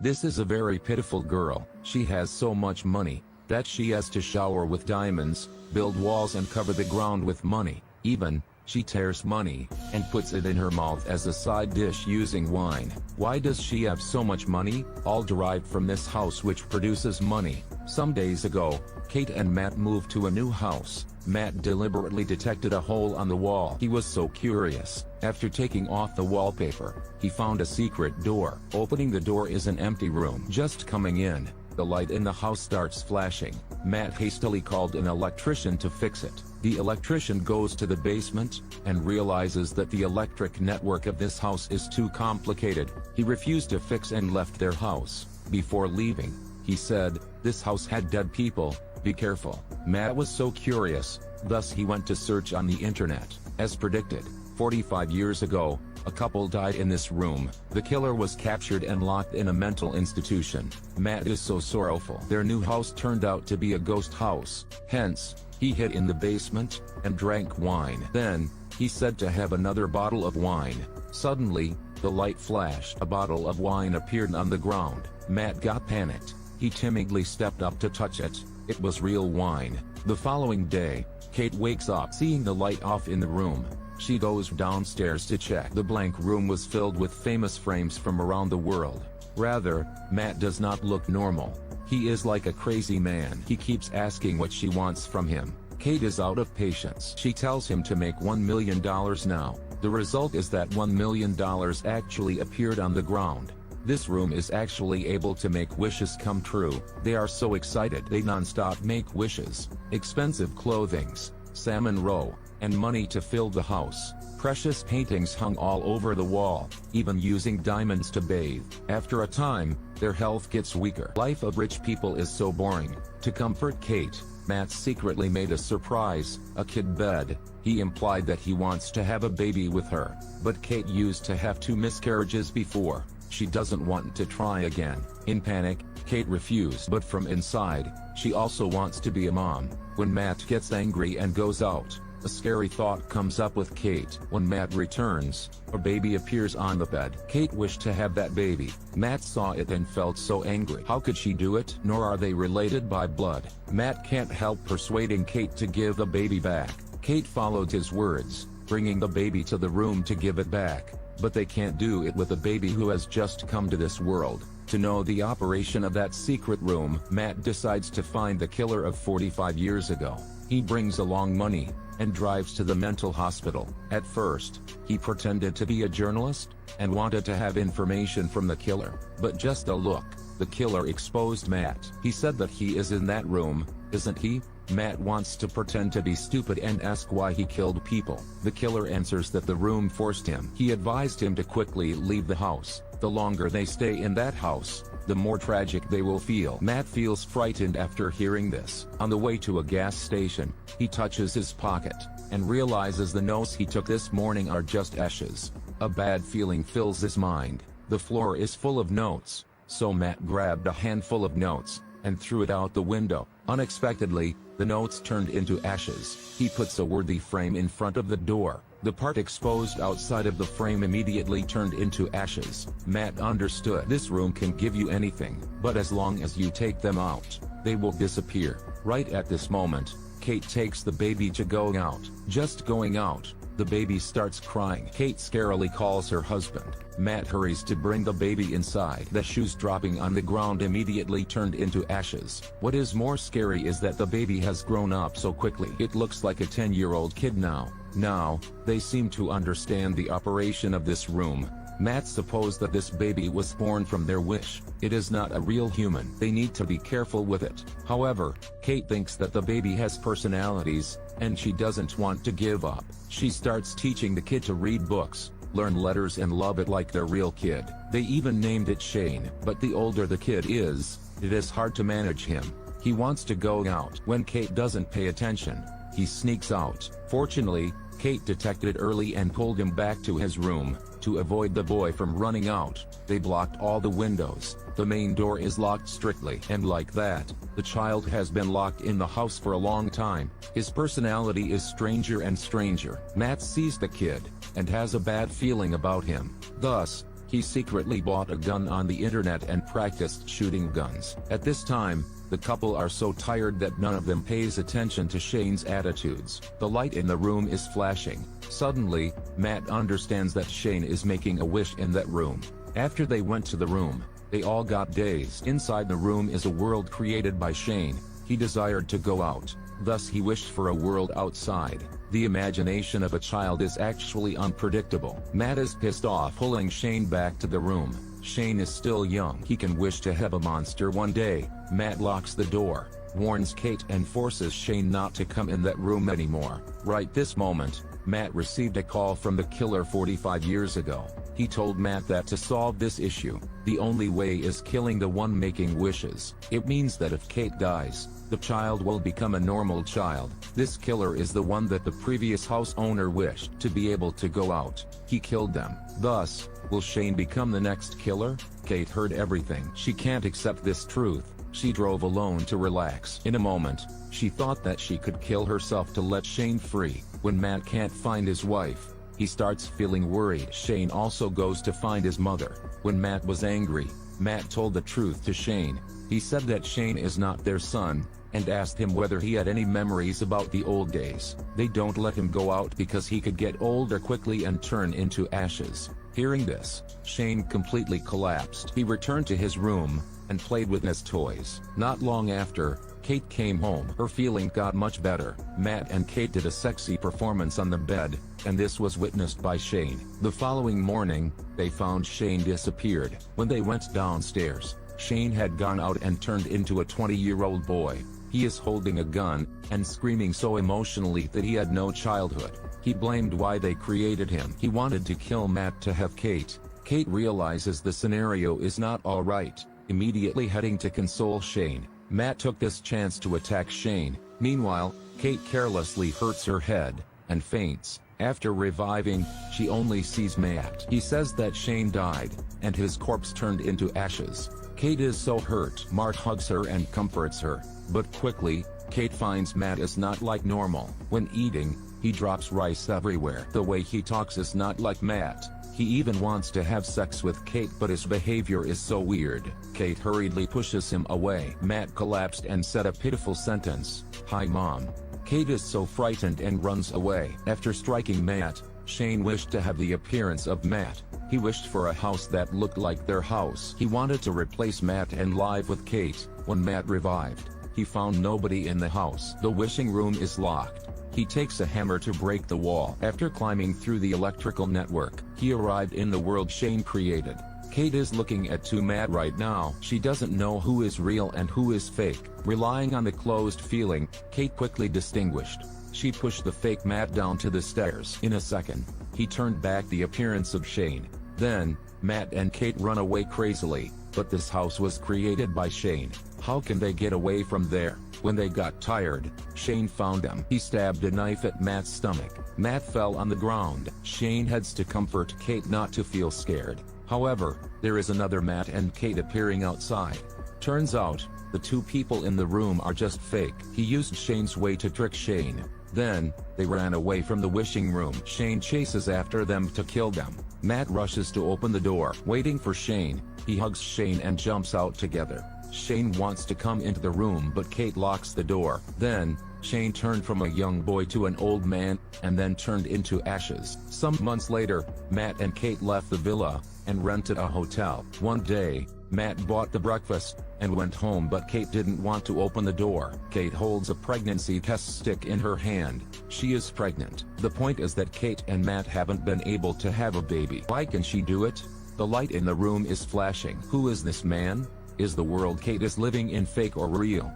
This is a very pitiful girl. She has so much money that she has to shower with diamonds, build walls and cover the ground with money. Even, she tears money and puts it in her mouth as a side dish using wine. Why does she have so much money? All derived from this house which produces money. Some days ago, Kate and Matt moved to a new house. Matt deliberately detected a hole on the wall. He was so curious. After taking off the wallpaper, he found a secret door. Opening the door is an empty room. Just coming in, the light in the house starts flashing. Matt hastily called an electrician to fix it. The electrician goes to the basement and realizes that the electric network of this house is too complicated. He refused to fix and left their house. Before leaving, he said, "This house had dead people, be careful." Matt was so curious, thus he went to search on the internet. As predicted, 45 years ago, a couple died in this room. The killer was captured and locked in a mental institution. Matt is so sorrowful. Their new house turned out to be a ghost house. Hence, he hid in the basement and drank wine. Then, he said to have another bottle of wine. Suddenly, the light flashed. A bottle of wine appeared on the ground. Matt got panicked. He timidly stepped up to touch it. It was real wine. The following day, Kate wakes up seeing the light off in the room. She goes downstairs to check. The blank room was filled with famous frames from around the world. Rather, Matt does not look normal. He is like a crazy man. He keeps asking what she wants from him. Kate is out of patience. She tells him to make $1 million now. The result is that $1 million actually appeared on the ground. This room is actually able to make wishes come true. They are so excited they non-stop make wishes. Expensive clothings, salmon roe, and money to fill the house. Precious paintings hung all over the wall, even using diamonds to bathe. After a time, their health gets weaker. Life of rich people is so boring. To comfort Kate, Matt secretly made a surprise, a kid bed. He implied that he wants to have a baby with her, but Kate used to have 2 miscarriages before. She doesn't want to try again. In panic, Kate refused, but from inside, she also wants to be a mom. When Matt gets angry and goes out, a scary thought comes up with Kate. When Matt returns, a baby appears on the bed. Kate wished to have that baby. Matt saw it and felt so angry. How could she do it? Nor are they related by blood. Matt can't help persuading Kate to give the baby back. Kate followed his words, bringing the baby to the room to give it back. But they can't do it with a baby who has just come to this world. To know the operation of that secret room, Matt decides to find the killer of 45 years ago. He brings along money and drives to the mental hospital. At first, he pretended to be a journalist and wanted to have information from the killer. But just a look, the killer exposed Matt. He said that he is in that room, isn't he? Matt wants to pretend to be stupid and ask why he killed people. The killer answers that the room forced him. He advised him to quickly leave the house. The longer they stay in that house, the more tragic they will feel. Matt feels frightened after hearing this. On the way to a gas station, he touches his pocket and realizes the notes he took this morning are just ashes. A bad feeling fills his mind. The floor is full of notes, so Matt grabbed a handful of notes and threw it out the window. Unexpectedly, the notes turned into ashes. He puts a worthy frame in front of the door. The part exposed outside of the frame immediately turned into ashes. Matt understood. This room can give you anything, but as long as you take them out, they will disappear. Right at this moment, Kate takes the baby to go out. Just going out, the baby starts crying. Kate scarily calls her husband. Matt hurries to bring the baby inside. The shoes dropping on the ground immediately turned into ashes. What is more scary is that the baby has grown up so quickly. It looks like a 10-year-old kid now. Now, they seem to understand the operation of this room. Matt supposed that this baby was born from their wish. It is not a real human. They need to be careful with it. However, Kate thinks that the baby has personalities, and she doesn't want to give up. She starts teaching the kid to read books, learn letters and love it like their real kid. They even named it Shane. But the older the kid is, it is hard to manage him. He wants to go out. When Kate doesn't pay attention, he sneaks out. Fortunately, Kate detected early and pulled him back to his room. To avoid the boy from running out, they blocked all the windows. The main door is locked strictly. And like that, the child has been locked in the house for a long time. His personality is stranger and stranger. Matt sees the kid, and has a bad feeling about him. Thus, He secretly bought a gun on the internet and practiced shooting guns. At this time, the couple are so tired that none of them pays attention to Shane's attitudes. The light in the room is flashing. Suddenly, Matt understands that Shane is making a wish in that room. After they went to the room, they all got dazed. Inside the room is a world created by Shane. He desired to go out, thus he wished for a world outside. The imagination of a child is actually unpredictable. Matt is pissed off, pulling Shane back to the room. Shane is still young. He can wish to have a monster one day. Matt locks the door, warns Kate and forces Shane not to come in that room anymore. Right this moment, Matt received a call from the killer 45 years ago. He told Matt that to solve this issue, the only way is killing the one making wishes. It means that if Kate dies, the child will become a normal child. This killer is the one that the previous house owner wished to be able to go out. He killed them. Thus, will Shane become the next killer? Kate heard everything. She can't accept this truth. She drove alone to relax. In a moment, she thought that she could kill herself to let Shane free. When Matt can't find his wife, he starts feeling worried. Shane also goes to find his mother. When Matt was angry, Matt told the truth to Shane. He said that Shane is not their son, and asked him whether he had any memories about the old days. They don't let him go out because he could get older quickly and turn into ashes. Hearing this, Shane completely collapsed. He returned to his room, and played with his toys. Not long after, Kate came home. Her feeling got much better. Matt and Kate did a sexy performance on the bed, and this was witnessed by Shane. The following morning, they found Shane disappeared. When they went downstairs, Shane had gone out and turned into a 20-year-old boy. He is holding a gun, and screaming so emotionally that he had no childhood. He blamed why they created him. He wanted to kill Matt to have Kate. Kate realizes the scenario is not alright, immediately heading to console Shane. Matt took this chance to attack Shane. Meanwhile, Kate carelessly hurts her head, and faints. After reviving, she only sees Matt. He says that Shane died, and his corpse turned into ashes. Kate is so hurt. Mark hugs her and comforts her, but quickly, Kate finds Matt is not like normal. When eating, he drops rice everywhere. The way he talks is not like Matt. He even wants to have sex with Kate, but his behavior is so weird. Kate hurriedly pushes him away. Matt collapsed and said a pitiful sentence, "Hi Mom." Kate is so frightened and runs away. After striking Matt, Shane wished to have the appearance of Matt. He wished for a house that looked like their house. He wanted to replace Matt and live with Kate. When Matt revived, he found nobody in the house. The wishing room is locked. He takes a hammer to break the wall. After climbing through the electrical network, he arrived in the world Shane created. Kate is looking at Matt right now. She doesn't know who is real and who is fake. Relying on the closed feeling, Kate quickly distinguished. She pushed the fake Matt down to the stairs. In a second, he turned back the appearance of Shane. Then, Matt and Kate run away crazily, but this house was created by Shane. How can they get away from there? When they got tired, Shane found them. He stabbed a knife at Matt's stomach. Matt fell on the ground. Shane heads to comfort Kate not to feel scared. However, there is another Matt and Kate appearing outside. Turns out, the two people in the room are just fake. He used Shane's way to trick Shane. Then, they ran away from the wishing room. Shane chases after them to kill them. Matt rushes to open the door. Waiting for Shane, he hugs Shane and jumps out together. Shane wants to come into the room, but Kate locks the door. Then, Shane turned from a young boy to an old man, and then turned into ashes. Some months later, Matt and Kate left the villa, and rented a hotel. One day, Matt bought the breakfast, and went home, but Kate didn't want to open the door. Kate holds a pregnancy test stick in her hand. She is pregnant. The point is that Kate and Matt haven't been able to have a baby. Why can she do it? The light in the room is flashing. Who is this man? Is the world Kate is living in fake or real?